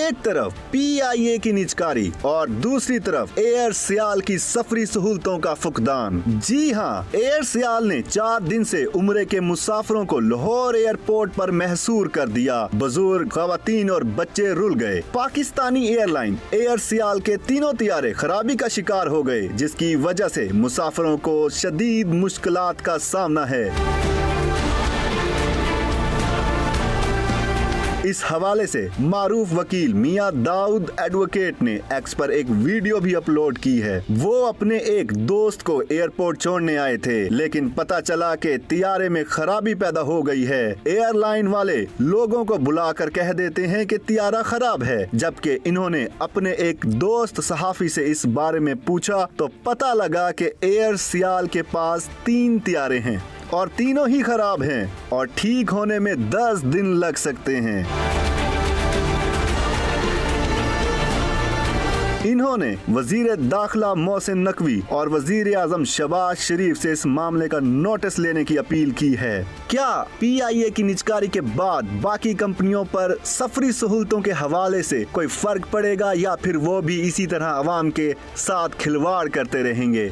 एक तरफ PIA की निजकारी और दूसरी तरफ एयर सियाल की सफरी सहूलतों का फुकदान। जी हाँ, एयर सियाल ने 4 दिन से उम्रे के मुसाफिरों को लाहौर एयरपोर्ट पर महसूर कर दिया। बुजुर्ग, खवातीन और बच्चे रुल गए। पाकिस्तानी एयरलाइन एयर सियाल के तीनों तियारे खराबी का शिकार हो गए, जिसकी वजह से मुसाफिरों को शदीद मुश्किलात का सामना है। इस हवाले से मारूफ वकील मियां दाऊद एडवोकेट ने एक्स पर एक वीडियो भी अपलोड की है। वो अपने एक दोस्त को एयरपोर्ट छोड़ने आए थे, लेकिन पता चला कि तियारे में खराबी पैदा हो गई है। एयरलाइन वाले लोगों को बुलाकर कह देते हैं कि तियारा खराब है, जबकि इन्होंने अपने एक दोस्त सहाफी से इस बारे में पूछा तो पता लगा कि एयर सियाल के पास 3 तियारे हैं और तीनों ही खराब हैं और ठीक होने में 10 दिन लग सकते हैं। इन्होंने वजीर दाखिला मोहसिन नकवी और वजीर आजम शहबाज शरीफ से इस मामले का नोटिस लेने की अपील की है। क्या PIA की निजकारी के बाद बाकी कंपनियों पर सफरी सहूलतों के हवाले से कोई फर्क पड़ेगा या फिर वो भी इसी तरह आवाम के साथ खिलवाड़ करते रहेंगे?